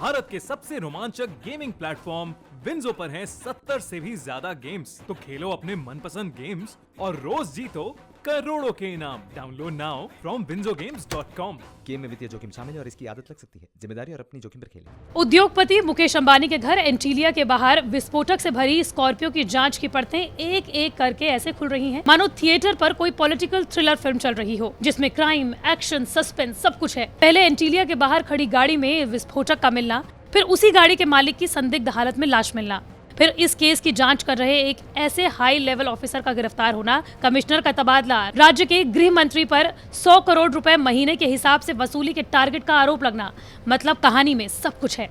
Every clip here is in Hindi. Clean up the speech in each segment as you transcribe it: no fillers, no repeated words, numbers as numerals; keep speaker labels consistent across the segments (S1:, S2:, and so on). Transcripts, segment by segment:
S1: भारत के सबसे रोमांचक गेमिंग प्लेटफॉर्म विंजो पर हैं 70 से भी ज्यादा गेम्स। तो खेलो अपने मनपसंद गेम्स और रोज जीतो करोड़ों के इनाम। Download now from winzogames.com।
S2: Game में वित्तीय जोखिम शामिल है और इसकी आदत लग सकती है। जिम्मेदारी और अपनी जोखिम पर खेलें।
S3: उद्योगपति मुकेश अंबानी के घर एंटीलिया के बाहर विस्फोटक से भरी स्कॉर्पियो की जांच की परतें एक एक करके ऐसे खुल रही हैं, मानो थिएटर पर कोई पॉलिटिकल थ्रिलर फिल्म चल रही हो, जिसमें क्राइम, एक्शन, सस्पेंस सब कुछ है। पहले एंटीलिया के बाहर खड़ी गाड़ी में विस्फोटक का मिलना, फिर उसी गाड़ी के मालिक की संदिग्ध हालत में लाश मिलना, फिर इस केस की जांच कर रहे एक ऐसे हाई लेवल ऑफिसर का गिरफ्तार होना, कमिश्नर का तबादला, राज्य के गृह मंत्री पर 100 करोड़ रुपए महीने के हिसाब से वसूली के टारगेट का आरोप लगना, मतलब कहानी में सब कुछ है।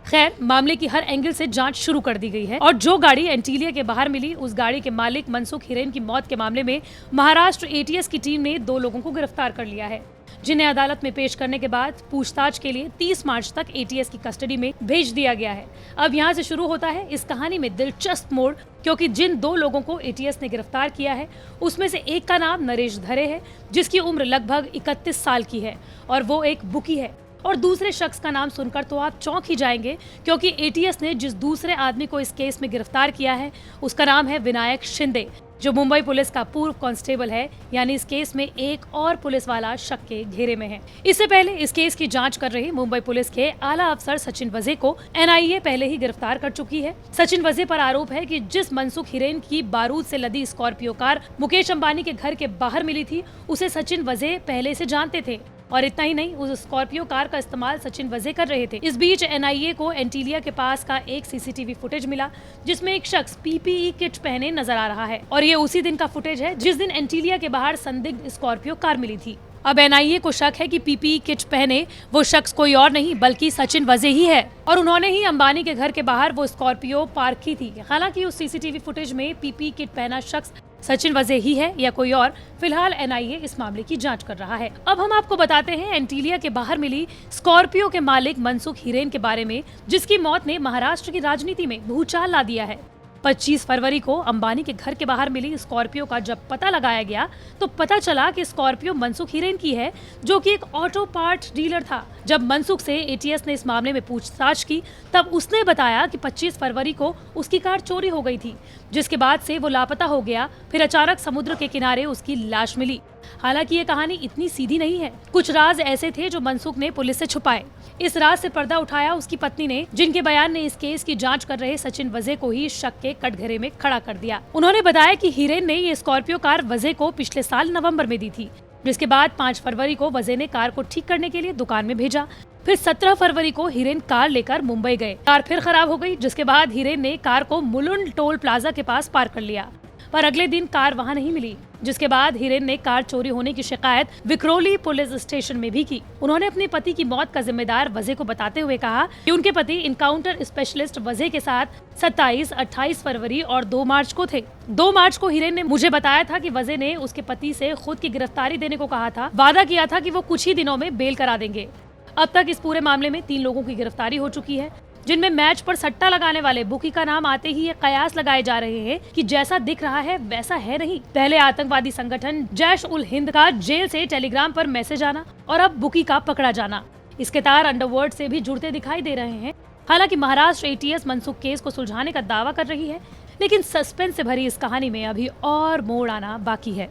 S3: खैर, मामले की हर एंगल से जांच शुरू कर दी गई है और जो गाड़ी एंटीलिया के बाहर मिली, उस गाड़ी के मालिक मनसुख हिरेन की मौत के मामले में महाराष्ट्र एटीएस की टीम ने 2 लोगों को गिरफ्तार कर लिया है, जिन्हें अदालत में पेश करने के बाद पूछताछ के लिए 30 मार्च तक एटीएस की कस्टडी में भेज दिया गया है। अब यहाँ से शुरू होता है इस कहानी में दिलचस्प मोड़, क्योंकि जिन 2 लोगों को एटीएस ने गिरफ्तार किया है, उसमें से एक का नाम नरेश धरे है, जिसकी उम्र लगभग 31 साल की है और वो एक बुकी है। और दूसरे शख्स का नाम सुनकर तो आप चौंक ही जाएंगे, क्योंकि एटीएस ने जिस दूसरे आदमी को इस केस में गिरफ्तार किया है, उसका नाम है विनायक शिंदे, जो मुंबई पुलिस का पूर्व कांस्टेबल है। यानी इस केस में एक और पुलिस वाला शक के घेरे में है। इससे पहले इस केस की जांच कर रही मुंबई पुलिस के आला अफसर सचिन वजे को एनआईए पहले ही गिरफ्तार कर चुकी है। सचिन वजे पर आरोप है कि जिस मनसुख हिरेन की बारूद से लदी स्कॉर्पियो कार मुकेश अंबानी के घर के बाहर मिली थी, उसे सचिन वजे पहले से जानते थे। और इतना ही नहीं, उस स्कॉर्पियो कार का इस्तेमाल सचिन वजे कर रहे थे। इस बीच एनआईए को एंटीलिया के पास का एक सीसीटीवी फुटेज मिला, जिसमें एक शख्स पीपीई किट पहने नजर आ रहा है और ये उसी दिन का फुटेज है जिस दिन एंटीलिया के बाहर संदिग्ध स्कॉर्पियो कार मिली थी। अब एनआईए को शक है कि पीपीई किट पहने वो शख्स कोई और नहीं बल्कि सचिन वजे ही है और उन्होंने ही अंबानी के घर के बाहर वो स्कॉर्पियो पार्क की थी। हालांकि उस सीसीटीवी फुटेज में पीपीई किट पहना शख्स सचिन वजे ही है या कोई और, फिलहाल एनआईए इस मामले की जांच कर रहा है। अब हम आपको बताते हैं एंटीलिया के बाहर मिली स्कॉर्पियो के मालिक मनसुख हिरेन के बारे में, जिसकी मौत ने महाराष्ट्र की राजनीति में भूचाल ला दिया है। 25 फरवरी को अंबानी के घर के बाहर मिली स्कॉर्पियो का जब पता लगाया गया, तो पता चला कि स्कॉर्पियो मनसुख हिरेन की है, जो कि एक ऑटो पार्ट डीलर था। जब मनसुख से एटीएस ने इस मामले में पूछताछ की, तब उसने बताया कि 25 फरवरी को उसकी कार चोरी हो गई थी, जिसके बाद से वो लापता हो गया। फिर अचानक समुद्र के किनारे उसकी लाश मिली। हालांकि ये कहानी इतनी सीधी नहीं है। कुछ राज ऐसे थे जो मनसुख ने पुलिस से छुपाए। इस राज से पर्दा उठाया उसकी पत्नी ने, जिनके बयान ने इस केस की जांच कर रहे सचिन वजे को ही शक के कटघरे में खड़ा कर दिया। उन्होंने बताया कि हिरेन ने ये स्कॉर्पियो कार वजे को पिछले साल नवंबर में दी थी, जिसके बाद 5 फरवरी को वजे ने कार को ठीक करने के लिए दुकान में भेजा। फिर 17 फरवरी को हिरेन कार लेकर मुंबई गए। कार फिर खराब हो गई, जिसके बाद हिरेन ने कार को मुलुंड टोल प्लाजा के पास पार्क कर लिया, पर अगले दिन कार वहां नहीं मिली, जिसके बाद हिरेन ने कार चोरी होने की शिकायत विक्रोली पुलिस स्टेशन में भी की। उन्होंने अपने पति की मौत का जिम्मेदार वजे को बताते हुए कहा कि उनके पति इनकाउंटर स्पेशलिस्ट वजे के साथ 27, 28 फरवरी और 2 मार्च को थे। 2 मार्च को हिरेन ने मुझे बताया था कि वजे ने उसके पति से खुद की गिरफ्तारी देने को कहा था, वादा किया था कि वो कुछ ही दिनों में बेल करा देंगे। अब तक इस पूरे मामले में 3 लोगों की गिरफ्तारी हो चुकी है, जिनमें मैच पर सट्टा लगाने वाले बुकी का नाम आते ही ये कयास लगाए जा रहे हैं कि जैसा दिख रहा है वैसा है नहीं। पहले आतंकवादी संगठन जैश उल हिंद का जेल से टेलीग्राम पर मैसेज आना और अब बुकी का पकड़ा जाना, इसके तार अंडरवर्ल्ड से भी जुड़ते दिखाई दे रहे हैं। हालांकि महाराष्ट्र एटीएस मनसुख केस को सुलझाने का दावा कर रही है, लेकिन सस्पेंस से भरी इस कहानी में अभी और मोड़ आना बाकी है।